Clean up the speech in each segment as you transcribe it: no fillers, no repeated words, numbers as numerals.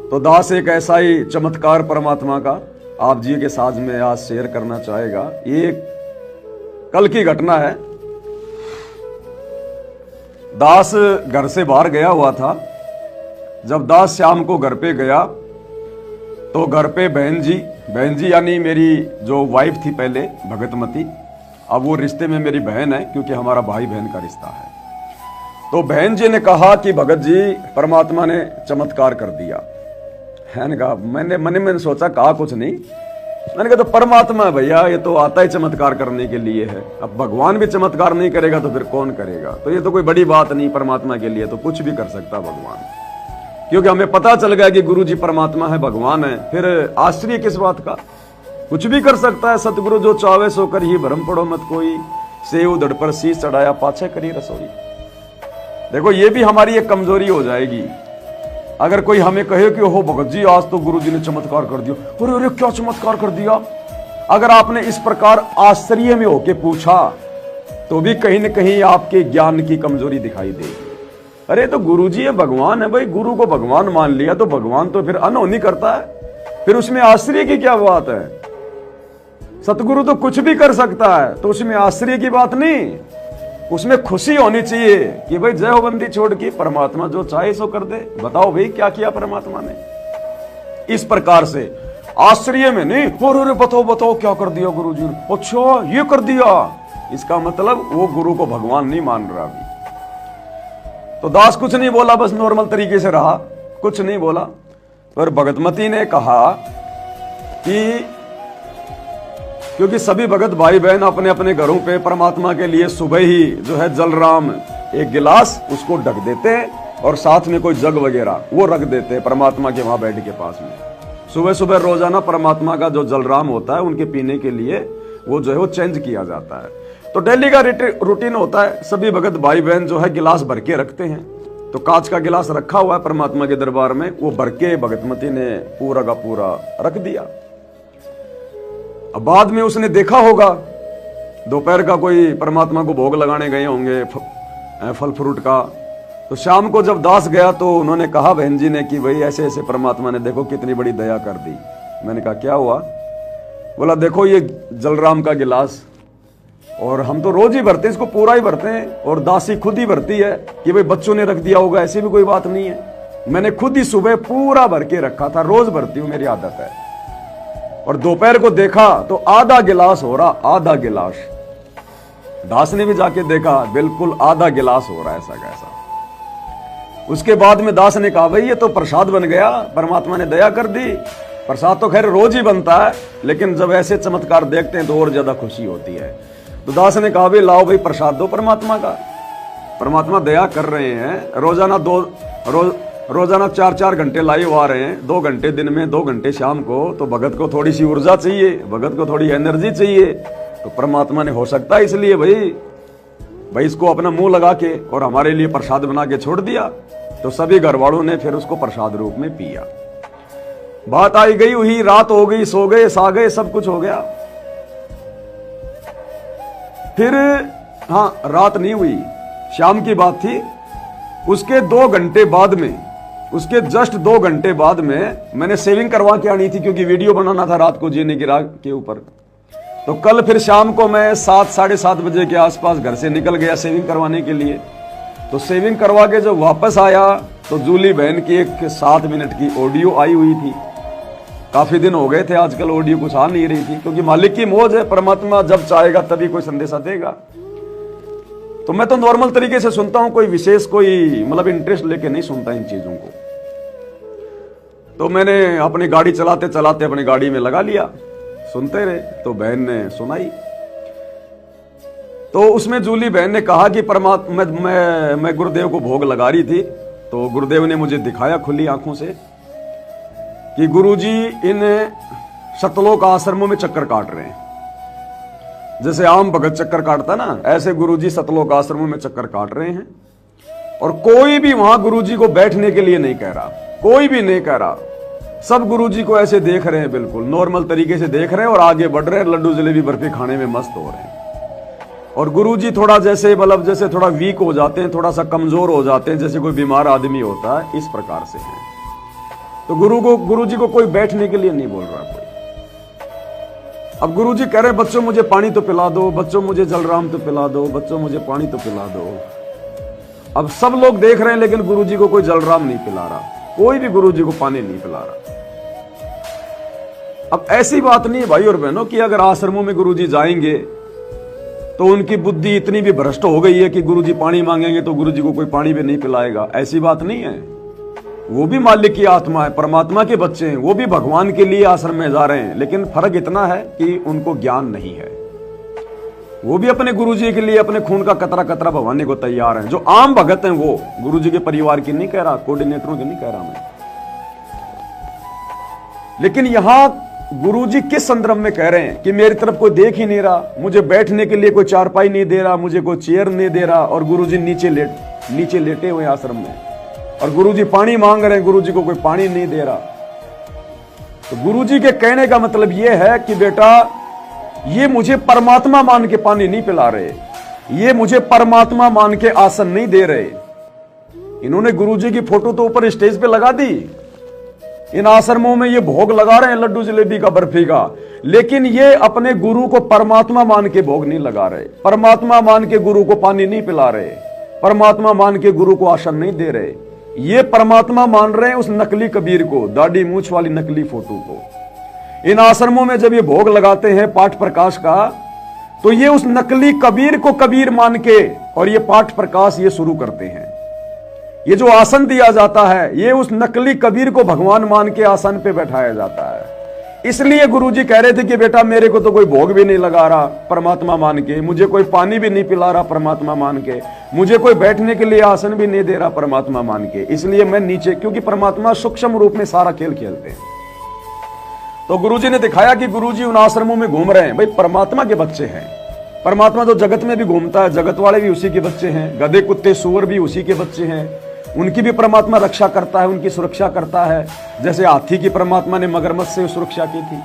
तो दास एक ऐसा ही चमत्कार परमात्मा का आप जी के साथ में आज शेयर करना चाहेगा। ये कल की घटना है। दास घर से बाहर गया हुआ था। जब दास शाम को घर पे गया तो घर पे बहन जी यानी मेरी जो वाइफ थी पहले भगतमती, अब वो रिश्ते में मेरी बहन है क्योंकि हमारा भाई बहन का रिश्ता है। तो बहन जी ने कहा कि भगत जी परमात्मा ने चमत्कार कर दिया है। कहा मैंने मन में सोचा, कहा कुछ नहीं। मैंने कहा तो परमात्मा है भैया, ये तो आता ही चमत्कार करने के लिए है। अब भगवान भी चमत्कार नहीं करेगा तो फिर कौन करेगा। तो ये तो कोई बड़ी बात नहीं, परमात्मा के लिए तो कुछ भी कर सकता भगवान, क्योंकि हमें पता चल गया कि गुरु जी परमात्मा है, भगवान है। फिर आश्चर्य किस बात का, कुछ भी कर सकता है। सतगुरु जो चावे सो कर ही भरम पड़ो मत कोई, सेव दड़ पर शीश चढ़ाया पाछे करी रसोई। देखो ये भी हमारी एक कमजोरी हो जाएगी। अगर कोई हमें कहे कि हो भगत जी आज तो गुरु जी ने चमत्कार कर दिया, अरे अरे क्या चमत्कार कर दिया। अगर आपने इस प्रकार आश्चर्य में होके पूछा तो भी कहीं न कहीं आपके ज्ञान की कमजोरी दिखाई देगी। अरे तो गुरु जी है, भगवान है भाई, गुरु को भगवान मान लिया तो भगवान तो फिर अनहोनी करता है, फिर उसमें आश्चर्य की क्या बात है। सतगुरु तो कुछ भी कर सकता है, तो उसमें आश्चर्य की बात नहीं, उसमें खुशी होनी चाहिए कि भाई जय हो बंदी छोड़ की, परमात्मा जो चाहे सो कर दे। बताओ भाई क्या किया परमात्मा ने। इस प्रकार से आश्चर्य में नहीं, अरे बताओ बताओ क्या कर दिया गुरु जी ने, अच्छा ये कर दिया, इसका मतलब वो गुरु को भगवान नहीं मान रहा अभी। तो दास कुछ नहीं बोला, बस नॉर्मल तरीके से रहा, कुछ नहीं बोला। पर भगतमती ने कहा कि क्योंकि सभी भगत भाई बहन अपने अपने घरों पे परमात्मा के लिए सुबह ही जो है जलराम एक गिलास उसको ढक देते हैं और साथ में कोई जग वगैरह वो रख देते हैं परमात्मा के वहां बेड के पास में। सुबह सुबह रोजाना परमात्मा का जो जलराम होता है उनके पीने के लिए वो जो है वो चेंज किया जाता है। तो डेली का रूटीन होता है, सभी भगत भाई बहन जो है गिलास भर के रखते हैं। तो कांच का गिलास रखा हुआ है परमात्मा के दरबार में, वो भर के भगतमती ने पूरा का पूरा रख दिया। अब बाद में उसने देखा होगा, दोपहर का कोई परमात्मा को भोग लगाने गए होंगे फल फ्रूट का। तो शाम को जब दास गया तो उन्होंने कहा बहन जी ने कि भाई ऐसे ऐसे परमात्मा ने देखो कितनी बड़ी दया कर दी। मैंने कहा क्या हुआ। बोला देखो ये जलराम का गिलास, और हम तो रोज ही भरते हैं, इसको पूरा ही भरते हैं, और दासी खुद ही भरती है कि भाई बच्चों ने रख दिया होगा, ऐसी भी कोई बात नहीं है। मैंने खुद ही सुबह पूरा भर के रखा था, रोज भरती हूं, मेरी आदत है। और दोपहर को देखा तो आधा गिलास हो रहा, आधा गिलास। दास ने भी जाके देखा, बिल्कुल आधा गिलास हो रहा है ऐसा कैसा। उसके बाद में दास ने कहा भाई ये तो प्रसाद बन गया, परमात्मा ने दया कर दी। प्रसाद तो खैर रोज ही बनता है, लेकिन जब ऐसे चमत्कार देखते हैं तो और ज्यादा खुशी होती है। तो दास ने कहा भाई लाओ भाई प्रसाद दो परमात्मा का, परमात्मा दया कर रहे हैं। रोजाना 4-4 घंटे लाइव आ रहे हैं, 2 घंटे दिन में, 2 घंटे शाम को। तो भगत को थोड़ी सी ऊर्जा चाहिए, भगत को थोड़ी एनर्जी चाहिए। तो परमात्मा ने हो सकता है इसलिए भाई इसको अपना मुंह लगा के और हमारे लिए प्रसाद बना के छोड़ दिया। तो सभी घर वालों ने फिर उसको प्रसाद रूप में पिया। बात आई गई हुई, रात हो गई, सो गए सा गए, सब कुछ हो गया। फिर हाँ रात नहीं हुई, शाम की बात थी। उसके 2 घंटे बाद में, उसके जस्ट 2 घंटे बाद में मैंने सेविंग करवा के आनी थी, क्योंकि वीडियो बनाना था रात को जीने की राह के ऊपर। तो कल फिर शाम को मैं 7-7:30 बजे के आसपास घर से निकल गया सेविंग करवाने के लिए। तो सेविंग करवा के जब वापस आया तो जूली बहन की एक 7 मिनट की ऑडियो आई हुई थी। काफी दिन हो गए थे, आजकल ऑडियो कुछ आ नहीं रही थी, क्योंकि मालिक की मौज है, परमात्मा जब चाहेगा तभी कोई संदेशा देगा। तो मैं तो नॉर्मल तरीके से सुनता हूं, कोई विशेष कोई मतलब इंटरेस्ट लेके नहीं सुनता इन चीजों को। तो मैंने अपनी गाड़ी चलाते चलाते अपनी गाड़ी में लगा लिया, सुनते रहे। तो बहन ने सुनाई, तो उसमें जूली बहन ने कहा कि परमात्मा मैं गुरुदेव को भोग लगा रही थी। तो गुरुदेव ने मुझे दिखाया खुली आंखों से कि गुरुजी इन सतलोक आश्रमों में चक्कर काट रहे हैं। जैसे आम भगत चक्कर काटता ना, ऐसे गुरुजी सतलोक आश्रमों में चक्कर काट रहे हैं। और कोई भी वहां गुरुजी को बैठने के लिए नहीं कह रहा, कोई भी नहीं कह रहा। सब गुरुजी को ऐसे देख रहे हैं, बिल्कुल नॉर्मल तरीके से देख रहे हैं और आगे बढ़ रहे हैं, लड्डू जलेबी बर्फी खाने में मस्त हो रहे हैं। और गुरुजी थोड़ा जैसे मतलब जैसे थोड़ा वीक हो जाते हैं, थोड़ा सा कमजोर हो जाते हैं, जैसे कोई बीमार आदमी होता है, इस प्रकार से है। तो गुरुजी को कोई बैठने के लिए नहीं बोल रहा कोई। अब गुरुजी कह रहे बच्चों मुझे पानी तो पिला दो, बच्चों मुझे जलराम तो पिला दो, बच्चों मुझे पानी तो पिला दो। अब सब लोग देख रहे हैं लेकिन गुरुजी को कोई जलराम नहीं पिला रहा, कोई भी गुरुजी को पानी नहीं पिला रहा। अब ऐसी बात नहीं है भाई और बहनों कि अगर आश्रमों में गुरुजी जाएंगे तो उनकी बुद्धि इतनी भी भ्रष्ट हो गई है कि गुरुजी पानी मांगेंगे तो गुरुजी को कोई पानी भी नहीं पिलाएगा। ऐसी बात नहीं है। वो भी मालिक की आत्मा है, परमात्मा के बच्चे हैं, वो भी भगवान के लिए आश्रम में जा रहे हैं। लेकिन फर्क इतना है कि उनको ज्ञान नहीं है। वो भी अपने गुरुजी के लिए अपने खून का कतरा कतरा बहाने को तैयार हैं। जो आम भगत हैं वो, गुरुजी के परिवार की नहीं कह रहा, कोऑर्डिनेटरों की नहीं कह रहा मैं। लेकिन यहां गुरुजी किस संदर्भ में कह रहे हैं कि मेरी तरफ कोई देख ही नहीं रहा, मुझे बैठने के लिए कोई चारपाई नहीं दे रहा, मुझे कोई चेयर नहीं दे रहा, और गुरुजी नीचे लेटे हुए आश्रम में, और गुरुजी पानी मांग रहे हैं, गुरुजी को कोई पानी नहीं दे रहा। तो गुरुजी के कहने का मतलब यह है कि बेटा ये मुझे परमात्मा मान के पानी नहीं पिला रहे, ये मुझे परमात्मा मान के आसन नहीं दे रहे। इन्होंने गुरुजी की फोटो तो ऊपर स्टेज पे लगा दी, इन आश्रमों में ये भोग लगा रहे हैं लड्डू जलेबी का, बर्फी का, लेकिन ये अपने गुरु को परमात्मा मान के भोग नहीं लगा रहे, परमात्मा मान के गुरु को पानी नहीं पिला रहे, परमात्मा मान के गुरु को आसन नहीं दे रहे। ये परमात्मा मान रहे हैं उस नकली कबीर को, दाढ़ी मूछ वाली नकली फोटो को। इन आश्रमों में जब ये भोग लगाते हैं पाठ प्रकाश का, तो ये उस नकली कबीर को कबीर मान के और ये पाठ प्रकाश ये शुरू करते हैं। ये जो आसन दिया जाता है ये उस नकली कबीर को भगवान मान के आसन पे बैठाया जाता है। इसलिए गुरुजी कह रहे थे कि बेटा मेरे को तो कोई भोग भी नहीं लगा रहा परमात्मा मान के, मुझे कोई पानी भी नहीं पिला रहा परमात्मा मान के, मुझे कोई बैठने के लिए आसन भी नहीं दे रहा परमात्मा मान के, इसलिए मैं नीचे, क्योंकि परमात्मा सूक्ष्म रूप में सारा खेल खेलते हैं। तो गुरुजी ने दिखाया कि गुरुजी उन आश्रमों में घूम रहे हैं, भाई परमात्मा के बच्चे हैं। परमात्मा तो जगत में भी घूमता है, जगत वाले भी उसी के बच्चे हैं, गधे कुत्ते सूअर भी उसी के बच्चे हैं, उनकी भी परमात्मा रक्षा करता है, उनकी सुरक्षा करता है, जैसे हाथी की परमात्मा ने मगरमच्छ से सुरक्षा की थी।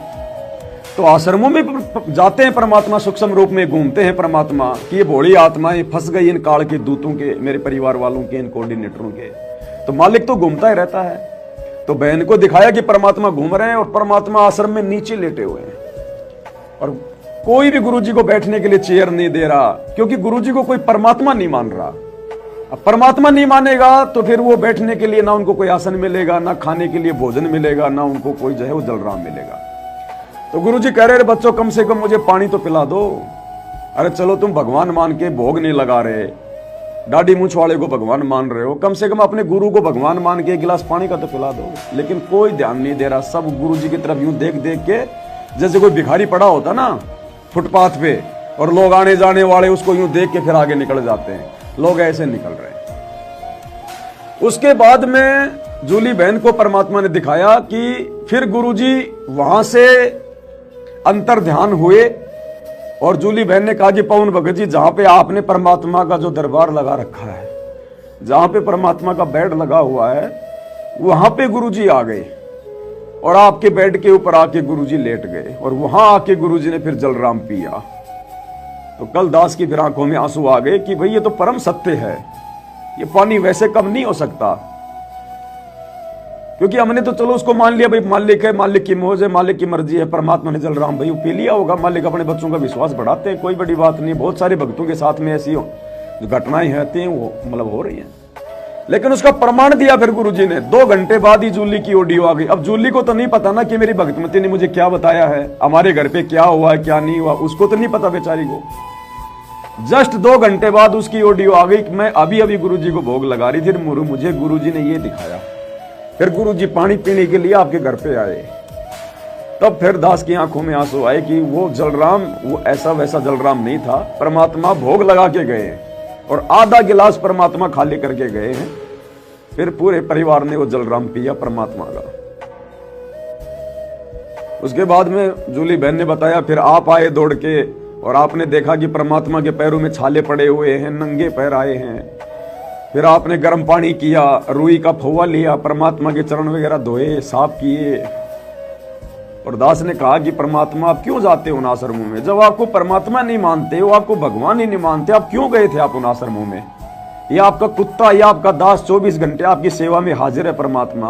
तो आश्रमों में जाते हैं परमात्मा, सूक्ष्म रूप में घूमते हैं परमात्मा कि ये भोली आत्माएं फंस गई इन काल के दूतों के, मेरे परिवार वालों के, इन कोऑर्डिनेटरों के। तो मालिक तो घूमता ही रहता है। तो बहन को दिखाया कि परमात्मा घूम रहे हैं और परमात्मा आश्रम में नीचे लेटे हुए हैं, और कोई भी गुरुजी को बैठने के लिए चेयर नहीं दे रहा, क्योंकि गुरुजी को कोई परमात्मा नहीं मान रहा। अब परमात्मा नहीं मानेगा तो फिर वो बैठने के लिए ना उनको कोई आसन मिलेगा, ना खाने के लिए भोजन मिलेगा, ना उनको कोई जो है वो जलराम मिलेगा। तो गुरुजी कह रहे बच्चों कम से कम मुझे पानी तो पिला दो। अरे चलो तुम भगवान मान के भोग नहीं लगा रहे, दाढ़ी मूछ वाले को भगवान मान रहे हो, कम से कम अपने गुरु को भगवान मान के एक गिलास पानी का तो पिला दो। लेकिन कोई ध्यान नहीं दे रहा, सब गुरुजी की तरफ यूं देख देख के, जैसे कोई भिखारी पड़ा होता ना फुटपाथ पे, और लोग आने जाने वाले उसको यूं देख के फिर आगे निकल जाते हैं, लोग ऐसे निकल रहे हैं। उसके बाद में जूली बहन को परमात्मा ने दिखाया कि फिर गुरुजी वहां से अंतर ध्यान हुए, और जूली बहन ने कहा कि पवन भगत जी जहां पे आपने परमात्मा का जो दरबार लगा रखा है, जहां पे परमात्मा का बेड लगा हुआ है, वहां पे गुरुजी आ गए और आपके बेड के ऊपर आके गुरुजी लेट गए, और वहां आके गुरुजी ने फिर जलराम पिया। तो कल दास की फिर आंखों में आंसू आ गए कि भाई ये तो परम सत्य है, ये पानी वैसे कम नहीं हो सकता। क्योंकि हमने तो चलो उसको मान लिया भाई मालिक है, मालिक की मौज है, मालिक की मर्जी है, परमात्मा ने जलराम भाई पी लिया होगा, मालिक अपने बच्चों का विश्वास बढ़ाते हैं, कोई बड़ी बात नहीं। बहुत सारे भक्तों के साथ में ऐसी जो घटनाएं होती हैं वो मतलब हो रही हैं। लेकिन उसका प्रमाण दिया फिर गुरुजी ने। 2 घंटे बाद ही जूली की ऑडियो आ गई। अब जूली को तो नहीं पता ना कि मेरी भक्तमती ने मुझे क्या बताया है, हमारे घर पे क्या हुआ है क्या नहीं हुआ, उसको तो नहीं पता बेचारी को। जस्ट 2 घंटे बाद उसकी ऑडियो आ गई कि मैं अभी अभी गुरुजी को भोग लगा रही थी, मुझे गुरुजी ने ये दिखाया। फिर गुरुजी पानी पीने के लिए आपके घर पे आए। तब फिर दास की आंखों में आंसू आए कि वो जलराम वो ऐसा वैसा जलराम नहीं था, परमात्मा भोग लगा के गए और आधा गिलास परमात्मा खाली करके गए हैं। फिर पूरे परिवार ने वो जलराम पिया परमात्मा का। उसके बाद में जूली बहन ने बताया फिर आप आए दौड़ के, और आपने देखा कि परमात्मा के पैरों में छाले पड़े हुए हैं, नंगे पैर आए हैं। फिर आपने गर्म पानी किया, रुई का फव्वा लिया, परमात्मा के चरण वगैरह धोए, साफ किए। और दास ने कहा कि परमात्मा आप क्यों जाते हो उन आश्रमों में, जब आपको परमात्मा नहीं मानते हो, आपको भगवान ही नहीं मानते, आप क्यों गए थे आप उन आश्रमों में? ये आपका कुत्ता या आपका दास 24 घंटे आपकी सेवा में हाजिर है परमात्मा,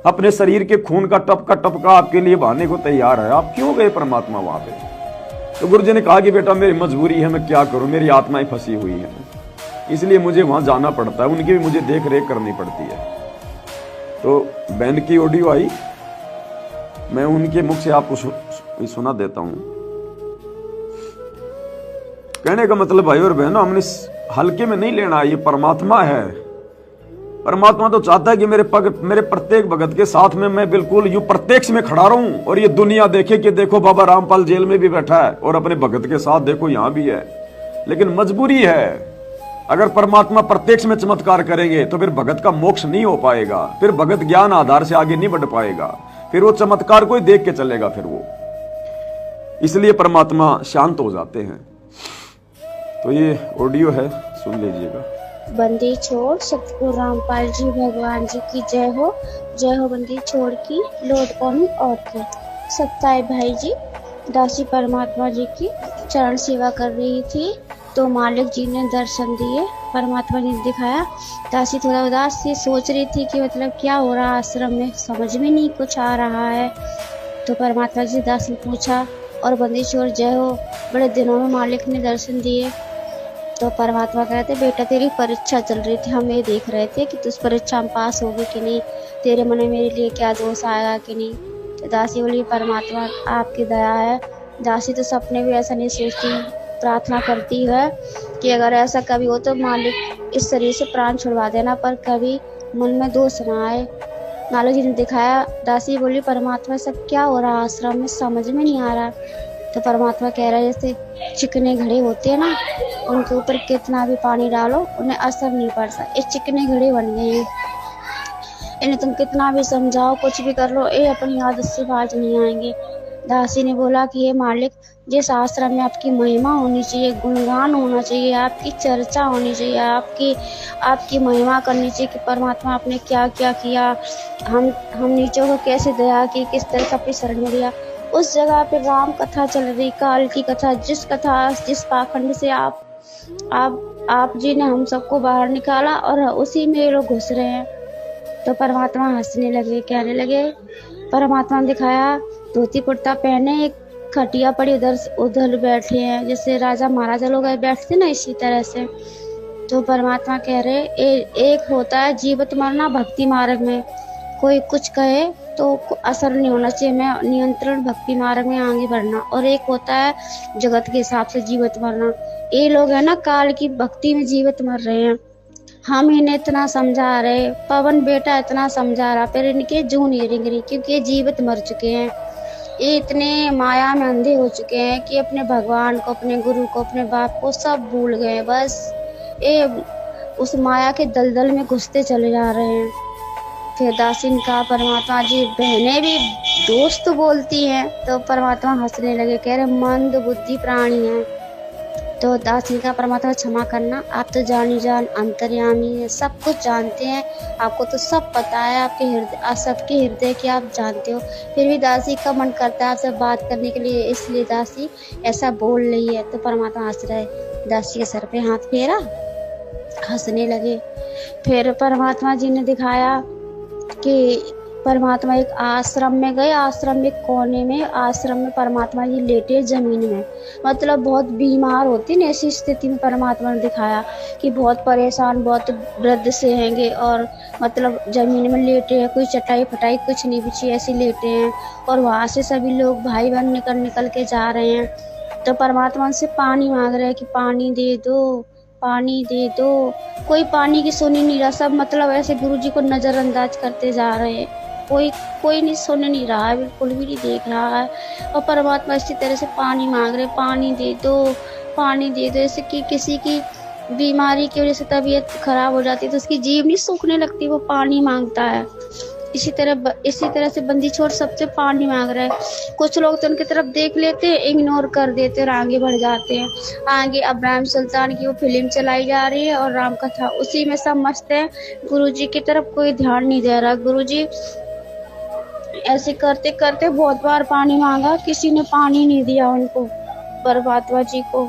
अपने शरीर के खून का टपका आपके लिए बहाने को तैयार है, आप क्यों गए परमात्मा वहां पे? तो गुरु जी ने कहा कि बेटा मेरी मजबूरी है, मैं क्या करूं, मेरी आत्मा ही फंसी हुई है, इसलिए मुझे वहां जाना पड़ता है, उनकी भी मुझे देख रेख करनी पड़ती है। तो बहन की ऑडियो आई, मैं उनके मुख से आपको सुना देता हूं। कहने का मतलब भाई और बहनों, हमने हल्के में नहीं लेना, ये परमात्मा है। परमात्मा तो चाहता है कि मेरे प्रत्येक भगत के साथ में मैं बिल्कुल यूं प्रत्यक्ष में खड़ा रहूं और ये दुनिया देखे कि देखो बाबा रामपाल जेल में भी बैठा है और अपने भगत के साथ देखो यहां भी है। लेकिन मजबूरी है, अगर परमात्मा प्रत्यक्ष में चमत्कार करेंगे तो फिर भगत का मोक्ष नहीं हो पाएगा, फिर भगत ज्ञान आधार से आगे नहीं बढ़ पाएगा, फिर वो चमत्कार को ही देख के चलेगा फिर वो। इसलिए परमात्मा शांत हो जाते हैं। तो ये ऑडियो है, सुन लीजिएगा। बंदी छोड़ सतगुरु रामपाल जी भगवान जी की जय हो बंदी छोड़ की लौट कौन और की। सत्ताई भाई जी दासी परमात्मा जी की चरण सेवा कर रही थी तो मालिक जी ने दर्शन दिए, परमात्मा ने दिखाया। दासी थोड़ा उदास सी सोच रही थी कि मतलब क्या हो रहा आश्रम में, समझ में नहीं कुछ आ रहा है। तो परमात्मा जी दास ने पूछा और बंदी छोड़ जय हो, बड़े दिनों में मालिक ने दर्शन दिए। तो परमात्मा कहते बेटा तेरी परीक्षा चल रही थी, हम ये देख रहे थे कि तू उस परीक्षा में पास होगी कि नहीं, तेरे मन में मेरे लिए क्या दोष आएगा कि नहीं। तो दासी बोली परमात्मा आपकी दया है। दासी तो सपने भी ऐसा नहीं सोचती, प्रार्थना करती है कि अगर ऐसा कभी हो तो मालिक इस शरीर से प्राण छुड़वा देना, पर कभी मन में दोष ना आए। मालिक जी ने दिखाया। दासी बोली परमात्मा सब क्या हो रहा आश्रम में, समझ में नहीं आ रहा। तो परमात्मा कह रहा है जैसे चिकने घड़े होते हैं ना, उनके ऊपर कितना भी पानी डालो उन्हें असर नहीं पड़ता, ये चिकने घड़े बन गए हैं, इन्हें तुम कितना भी समझाओ कुछ भी कर लो ये अपनी आदत से बाज नहीं आएंगे। दासी ने बोला कि हे मालिक जिस आश्रम में आपकी महिमा होनी चाहिए, गुणगान होना चाहिए, आपकी चर्चा होनी चाहिए, आपकी महिमा करनी चाहिए कि परमात्मा आपने क्या क्या किया, हम नीचों को कैसे दया की, किस तरह से अपनी शरण में दिया। उस जगह पे राम कथा चल रही, काल की कथा, जिस पाखंड से आप जी ने हम सबको बाहर निकाला और उसी में ये लोग घुस रहे हैं। तो परमात्मा हंसने लगे, कहने लगे, परमात्मा ने दिखाया धोती कुर्ता पहने एक खटिया पड़ी उधर बैठे हैं, जैसे राजा महाराजा लोग बैठते ना इसी तरह से। तो परमात्मा कह रहे एक होता है जीवित मरना भक्ति मार्ग में, कोई कुछ कहे तो असर नहीं होना चाहिए, मैं नियंत्रण भक्ति मार्ग में आगे बढ़ना, और एक होता है जगत के हिसाब से जीवित मरना। ये लोग है ना काल की भक्ति में जीवित मर रहे हैं, हम इन्हें इतना समझा रहे, पवन बेटा इतना समझा रहा, फिर इनके जून नहीं रिंग रही क्योंकि ये जीवित मर चुके हैं। ये इतने माया में अंधे हो चुके हैं कि अपने भगवान को, अपने गुरु को, अपने बाप को सब भूल गए, बस ये उस माया के दलदल में घुसते चले जा रहे हैं। फिर दासिन का परमात्मा जी बहनें भी दोस्त बोलती हैं, तो परमात्मा हंसने लगे, कह रहे मंद बुद्धि प्राणी हैं। तो दासिन का परमात्मा क्षमा करना, आप तो जानी जान अंतर्यामी है, सब कुछ जानते हैं, आपको तो सब पता है, आपके हृदय, सबके हृदय के आप जानते हो, फिर भी दासी का मन करता है आपसे बात करने के लिए, इसलिए दासी ऐसा बोल रही है। तो परमात्मा हंस रहे, दासी के सर पे हाथ फेरा, हंसने लगे। फिर परमात्मा जी ने दिखाया कि परमात्मा एक आश्रम में गए, आश्रम में कोने में, आश्रम में परमात्मा जी लेटे जमीन में, मतलब बहुत बीमार होती ना, ऐसी स्थिति में परमात्मा ने दिखाया कि बहुत परेशान, बहुत वृद्ध से हैंगे और मतलब जमीन में लेटे हैं, कोई चटाई फटाई कुछ नहीं बिछी, ऐसे लेटे हैं। और वहाँ से सभी लोग भाई बहन निकल के जा रहे हैं। तो परमात्मा से पानी मांग रहे हैं कि पानी दे दो, पानी दे दो, कोई पानी की सुन ही नहीं रहा, सब मतलब ऐसे गुरुजी को नज़रअंदाज करते जा रहे हैं, कोई नहीं सुन नहीं रहा है, बिल्कुल भी नहीं देख रहा है। और परमात्मा इसी तरह से पानी मांग रहे, पानी दे दो, पानी दे दो। जैसे कि किसी की बीमारी की वजह से तबीयत खराब हो जाती है तो उसकी जीभ नहीं सूखने लगती, वो पानी मांगता है। इसी तरह से बंदी छोड़ सबसे पानी मांग रहा है। कुछ लोग तो उनकी तरफ देख लेते हैं, इग्नोर कर देते और आगे बढ़ जाते हैं। आगे अब्राहम सुल्तान की वो फिल्म चलाई जा रही है और राम कथा, उसी में सब मस्त है, गुरुजी की तरफ कोई ध्यान नहीं दे रहा। गुरुजी ऐसे करते करते बहुत बार पानी मांगा, किसी ने पानी नहीं दिया उनको, परमात्मा जी को।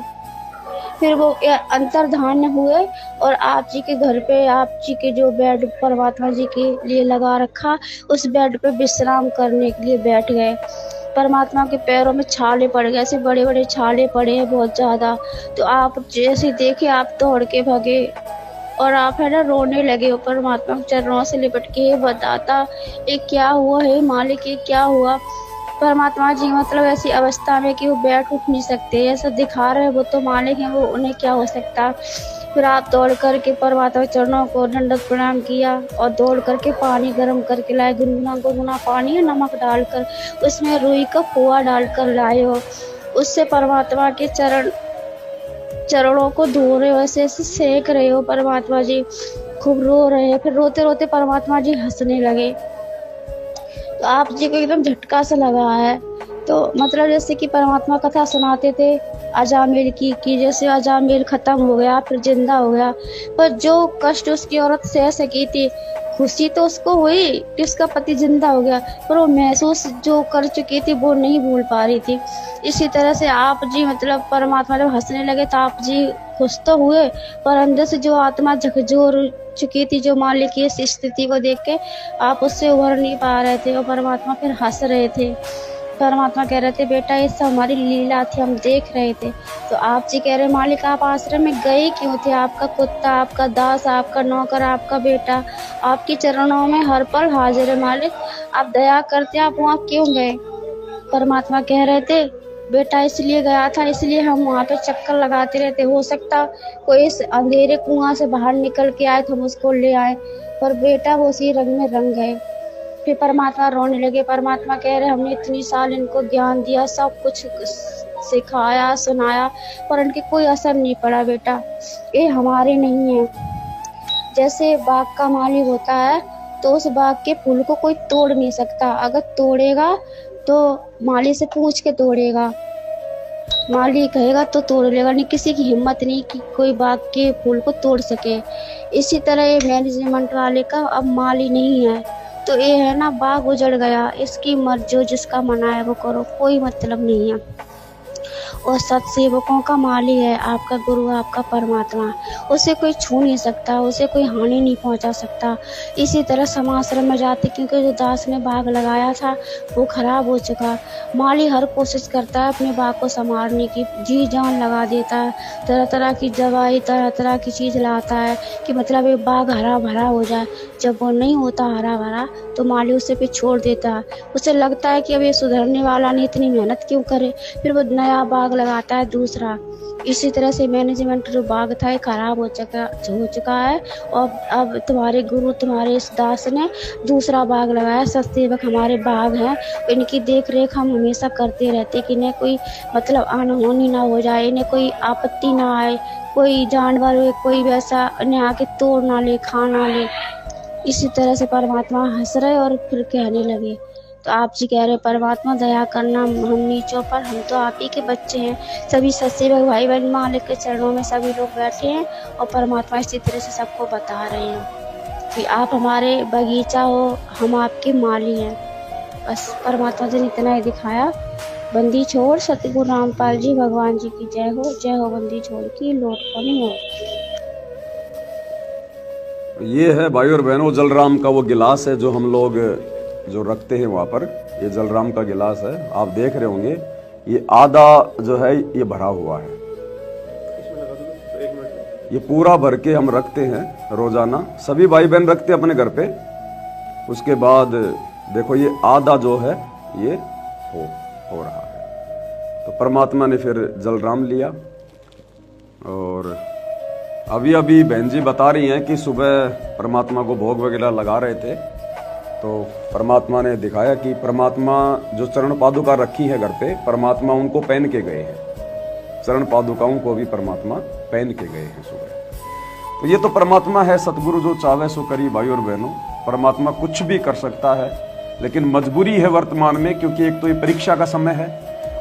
फिर वो अंतर्धान हुए और आप जी के घर पे आप जी के जो बेड परमात्मा जी के लिए लगा रखा, उस बेड पे विश्राम करने के लिए बैठ गए। परमात्मा के पैरों में छाले पड़ गए, ऐसे बड़े बड़े छाले पड़े हैं बहुत ज़्यादा। तो आप जैसे देखे आप दौड़ के भागे और आप है ना रोने लगे हो, परमात्मा के चरणों से लिपट के, हे बताता ये क्या हुआ है मालिक, ये क्या हुआ। परमात्मा जी मतलब ऐसी अवस्था में कि वो बैठ उठ नहीं सकते, ऐसा दिखा रहे वो तो मालिक हैं, वो उन्हें क्या हो सकता। फिर आप दौड़ करके परमात्मा के चरणों को दंडवत प्रणाम किया और दौड़ करके पानी गर्म करके लाए, गुनगुना गुनगुना पानी है, नमक डालकर उसमें रुई का खोआ डालकर लाए हो। उससे परमात्मा के चरणों को धो रहे हो, ऐसे ऐसे सेक रहे हो। परमात्मा जी खूब रो रहे हैं। फिर रोते रोते परमात्मा जी हंसने लगे। तो आप जी को एकदम झटका सा लगा है। तो मतलब जैसे कि परमात्मा कथा सुनाते थे अजामिल की जैसे अजामिल खत्म हो गया फिर जिंदा हो गया, पर जो कष्ट उसकी औरत सह सकी थी, खुशी तो उसको हुई कि उसका पति जिंदा हो गया, पर वो महसूस जो कर चुकी थी वो नहीं भूल पा रही थी। इसी तरह से आप जी मतलब परमात्मा जब हंसने लगे तो आप जी खुश तो हुए, पर अंदर से जो आत्मा झकझोर चुकी थी, जो मालिक की इस स्थिति को देख के आप उससे उभर नहीं पा रहे थे। और परमात्मा फिर हंस रहे थे। परमात्मा कह रहे थे बेटा ये सब हमारी लीला थी, हम देख रहे थे। तो आप जी कह रहे मालिक आप आश्रम में गए क्यों थे? आपका कुत्ता, आपका दास, आपका नौकर, आपका बेटा आपके चरणों में हर पल हाजिर है मालिक, आप दया करते आप वहाँ क्यों गए? परमात्मा कह रहे थे बेटा इसलिए गया था, इसलिए हम वहाँ पे चक्कर लगाते रहते, हो सकता कोई इस अंधेरे कुआं से बाहर निकल के आए तो हम उसको ले आए, पर बेटा वो उसी रंग में रंग गए। फिर परमात्मा रोने लगे। परमात्मा कह रहे हमने इतनी साल इनको ज्ञान दिया, सब कुछ सिखाया सुनाया, पर इनके कोई असर नहीं पड़ा बेटा, ये हमारे नहीं है। जैसे बाग का माली होता है तो उस बाग के फूल को कोई तोड़ नहीं सकता, अगर तोड़ेगा तो माली से पूछ के तोड़ेगा, माली कहेगा तो तोड़ लेगा, नहीं किसी की हिम्मत नहीं कि कोई बाग के फूल को तोड़ सके। इसी तरह ये मैनेजमेंट वाले का अब माली नहीं है, तो ये है ना बाग उजड़ गया, इसकी मर्जी जो जिसका मना है वो करो, कोई मतलब नहीं है। और सत्सेवकों का माली है आपका गुरु, आपका परमात्मा, उसे कोई छू नहीं सकता, उसे कोई हानि नहीं पहुंचा सकता। इसी तरह समाश्रम में जाते, क्योंकि जो दास ने बाग लगाया था वो खराब हो चुका, माली हर कोशिश करता है अपने बाग को संभालने की, जी जान लगा देता है, तरह तरह की दवाई तरह तरह की चीज़ लाता है कि मतलब ये बाग हरा भरा हो जाए। जब वो नहीं होता हरा भरा तो माली उसे पे छोड़ देता है, उसे लगता है कि अब ये सुधरने वाला नहीं, इतनी मेहनत क्यों करे, फिर वो नया बाग लगाता है दूसरा। इसी तरह से मैनेजमेंट जो बाग था ये खराब हो चुका है, और अब तुम्हारे गुरु तुम्हारे इस दास ने दूसरा बाग लगाया। सत्सेवक हमारे बाग हैं, इनकी देख रेख हम हमेशा करते रहते कि इन्हें कोई मतलब अनहोनी ना हो जाए, इन्हें कोई आपत्ति ना आए, कोई जानवर कोई वैसा इन्हें आके तोड़ ना ले, खा ना ले। इसी तरह से परमात्मा हंस रहे और फिर कहने लगे, तो आप जी कह रहे परमात्मा दया करना हम नीचों पर, हम तो आप ही के बच्चे हैं। सभी सत्सेवक भाई बहन मालिक के चरणों में सभी लोग बैठे हैं और परमात्मा इसी तरह से सबको बता रहे हैं कि आप हमारे बगीचा हो, हम आपके माली हैं। बस परमात्मा जी ने इतना ही दिखाया। बंदी छोड़ सतगुरु रामपाल जी भगवान जी की जय हो, जय हो बंदी छोड़ की लौट पनी हो। ये है भाई और बहनों जलराम का वो गिलास है जो हम लोग जो रखते हैं वहाँ पर, ये जलराम का गिलास है, आप देख रहे होंगे ये आधा जो है ये भरा हुआ है, ये पूरा भर के हम रखते हैं रोजाना, सभी भाई बहन रखते हैं अपने घर पे। उसके बाद देखो ये आधा जो है ये हो रहा है। तो परमात्मा ने फिर जलराम लिया, और अभी अभी बहन जी बता रही हैं कि सुबह परमात्मा को भोग वगैरह लगा रहे थे, तो परमात्मा ने दिखाया कि परमात्मा जो चरण पादुका रखी है घर पे, परमात्मा उनको पहन के गए हैं, चरण पादुकाओं को भी परमात्मा पहन के गए हैं सुबह। तो ये तो परमात्मा है, सतगुरु जो चाहे सो करी भाई और बहनों। परमात्मा कुछ भी कर सकता है, लेकिन मजबूरी है वर्तमान में, क्योंकि एक तो ये परीक्षा का समय है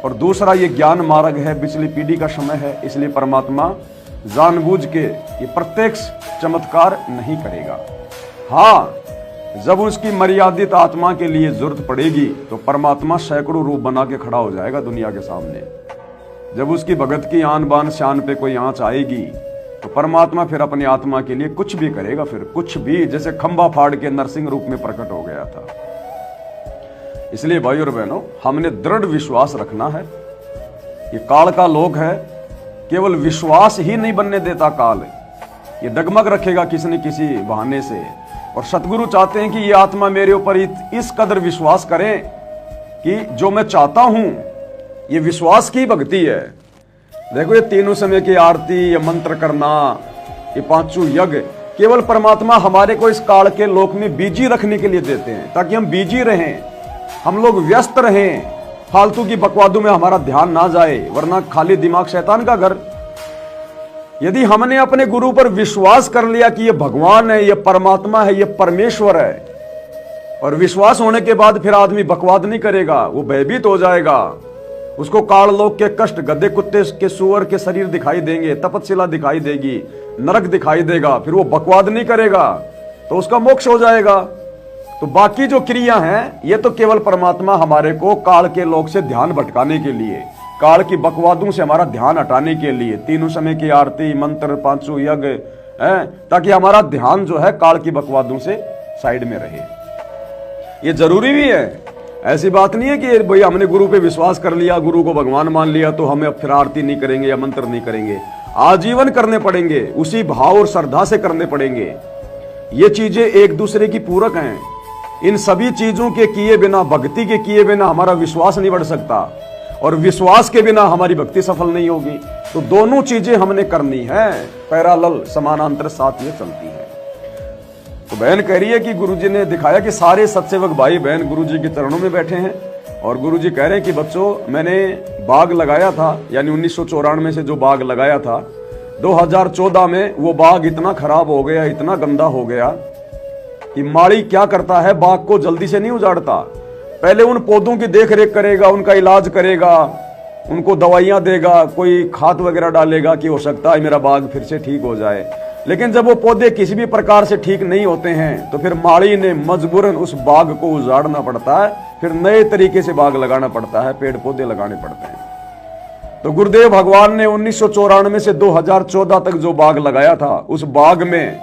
और दूसरा ये ज्ञान मार्ग है, पिछली पीढ़ी का समय है, इसलिए परमात्मा जानबूझ के ये प्रत्यक्ष चमत्कार नहीं करेगा। हाँ, जब उसकी मर्यादित आत्मा के लिए जरूरत पड़ेगी तो परमात्मा सैकड़ों रूप बना के खड़ा हो जाएगा दुनिया के सामने। जब उसकी भगत की आन बान शान पे कोई आंच आएगी तो परमात्मा फिर अपनी आत्मा के लिए कुछ भी करेगा, फिर कुछ भी, जैसे खंबा फाड़ के नरसिंह रूप में प्रकट हो गया था। इसलिए भाई और बहनों, हमने दृढ़ विश्वास रखना है। ये काल का लोक है, केवल विश्वास ही नहीं बनने देता काल, ये डगमग रखेगा किसी न किसी बहाने से। और सतगुरु चाहते हैं कि ये आत्मा मेरे ऊपर इस कदर विश्वास करे कि जो मैं चाहता हूं, ये विश्वास की भक्ति है। देखो, ये तीनों समय की आरती, ये मंत्र करना, ये पांचों यज्ञ केवल परमात्मा हमारे को इस काल के लोक में बिजी रखने के लिए देते हैं, ताकि हम बिजी रहें, हम लोग व्यस्त रहें, फालतू की बकवादों में हमारा ध्यान ना जाए, वरना खाली दिमाग शैतान का घर। यदि हमने अपने गुरु पर विश्वास कर लिया कि ये भगवान है, ये परमात्मा है, ये परमेश्वर है, और विश्वास होने के बाद फिर आदमी बकवाद नहीं करेगा, वो भयभीत हो जाएगा। उसको काल लोक के कष्ट, गधे कुत्ते के सुअर के शरीर दिखाई देंगे, तपस्या दिखाई देगी, नरक दिखाई देगा, फिर वो बकवाद नहीं करेगा तो उसका मोक्ष हो जाएगा। तो बाकी जो क्रिया हैं, ये तो केवल परमात्मा हमारे को काल के लोक से ध्यान भटकाने के लिए, काल की बकवादों से हमारा ध्यान हटाने के लिए, तीनों समय की आरती, मंत्र, पांचों यज्ञ है, ताकि हमारा ध्यान जो है काल की बकवादों से साइड में रहे। ये जरूरी भी है। ऐसी बात नहीं है कि भाई हमने गुरु पे विश्वास कर लिया, गुरु को भगवान मान लिया तो हमें अब फिर आरती नहीं करेंगे या मंत्र नहीं करेंगे। आजीवन करने पड़ेंगे, उसी भाव और श्रद्धा से करने पड़ेंगे। ये चीजें एक दूसरे की पूरक हैं। इन सभी चीजों के किए बिना, भक्ति के किए बिना हमारा विश्वास नहीं बढ़ सकता, और विश्वास के बिना हमारी भक्ति सफल नहीं होगी। तो दोनों चीजें हमने करनी है, पैरेलल, समानांतर साथ ये चलती है। तो बहन कह रही है कि गुरुजी ने दिखाया कि सारे सत्सेवक भाई बहन गुरुजी के चरणों में बैठे हैं, और गुरुजी कह रहे हैं कि बच्चों, मैंने बाग लगाया था, यानी 1994 से जो बाग लगाया था, 2014 में वो बाग इतना खराब हो गया, इतना गंदा हो गया कि माली क्या करता है, बाग को जल्दी से नहीं उजाड़ता। पहले उन पौधों की देख रेख करेगा, उनका इलाज करेगा, उनको दवाइयां देगा, कोई खाद वगैरह डालेगा कि हो सकता है मेरा बाग फिर से ठीक हो जाए। लेकिन जब वो पौधे किसी भी प्रकार से ठीक नहीं होते हैं तो फिर माली ने मजबूरन उस बाग को उजाड़ना पड़ता है, फिर नए तरीके से बाग लगाना पड़ता है, पेड़ पौधे लगाने पड़ते हैं। तो गुरुदेव भगवान ने 1994 से 2014 तक जो बाग लगाया था, उस बाग में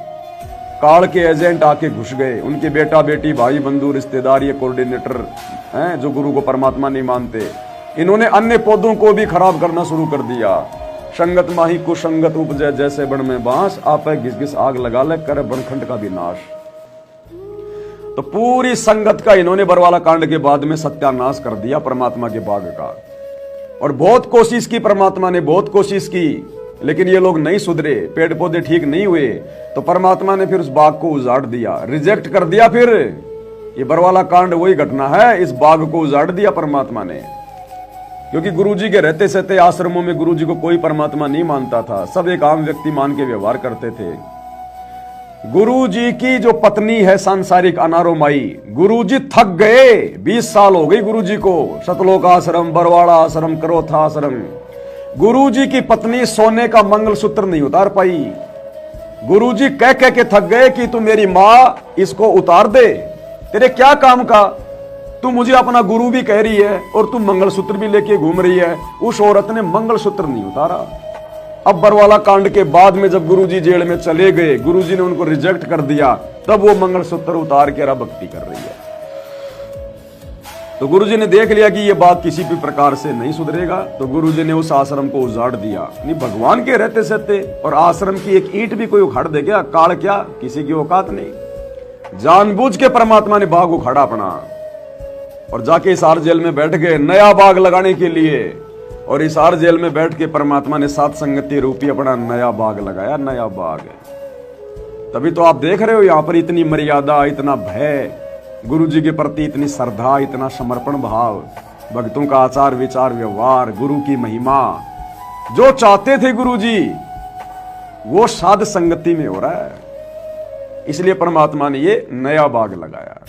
काल के एजेंट आके घुस गए। उनके बेटा बेटी, भाई बंधु, रिश्तेदार, ये कोऑर्डिनेटर हैं जो गुरु को परमात्मा नहीं मानते, इन्होंने अन्य पौधों को भी खराब करना शुरू कर दिया। संगत माही कुसंगत उपजय, जैसे बन में बांस, आपे घिस घिस आग लगा ले, करे बनखंड का भी नाश। तो पूरी संगत का इन्होंने बरवाला कांड के बाद में सत्यानाश कर दिया परमात्मा के बाग का। और बहुत कोशिश की, परमात्मा ने बहुत कोशिश की, लेकिन ये लोग नहीं सुधरे, पेड़ पौधे ठीक नहीं हुए, तो परमात्मा ने फिर उस बाग को उजाड़ दिया, रिजेक्ट कर दिया। फिर ये बरवाला कांड वही घटना है, इस बाग को उजाड़ दिया परमात्मा ने। क्योंकि गुरुजी के रहते सहते आश्रमों में गुरुजी को कोई परमात्मा नहीं मानता था, सब एक आम व्यक्ति मान के व्यवहार करते थे। गुरुजी की जो पत्नी है सांसारिक अनारो माई, गुरुजी थक गए, 20 साल हो गई गुरुजी को, सतलोक आश्रम, बरवाड़ा आश्रम, करोथा आश्रम। गुरुजी की पत्नी सोने का मंगलसूत्र नहीं उतार पाई। गुरुजी कह कह के थक गए कि तू मेरी मां, इसको उतार दे, तेरे क्या काम का, तू मुझे अपना गुरु भी कह रही है और तू मंगलसूत्र भी लेके घूम रही है। उस औरत ने मंगलसूत्र नहीं उतारा। अब बरवाला कांड के बाद में जब गुरुजी जेल में चले गए, गुरुजी ने उनको रिजेक्ट कर दिया, तब वो मंगलसूत्र उतार के अब भक्ति कर रही है। तो गुरुजी ने देख लिया कि ये बात किसी भी प्रकार से नहीं सुधरेगा, तो गुरुजी ने उस आश्रम को उजाड़ दिया। नहीं, भगवान के रहते सहते और आश्रम की एक ईंट भी कोई उखाड़ दे क्या? काल क्या, किसी की औकात नहीं। जानबूझ के परमात्मा ने बाग उखाड़ा अपना और जाके हिसार जेल में बैठ गए नया बाग लगाने के लिए। और हिसार जेल में बैठ के परमात्मा ने सात संगति रूपी अपना नया बाग लगाया, नया बाग। तभी तो आप देख रहे हो यहां पर इतनी मर्यादा, इतना भय, गुरु जी के प्रति इतनी श्रद्धा, इतना समर्पण भाव, भक्तों का आचार विचार व्यवहार, गुरु की महिमा। जो चाहते थे गुरु जी वो साध संगति में हो रहा है। इसलिए परमात्मा ने ये नया बाग लगाया।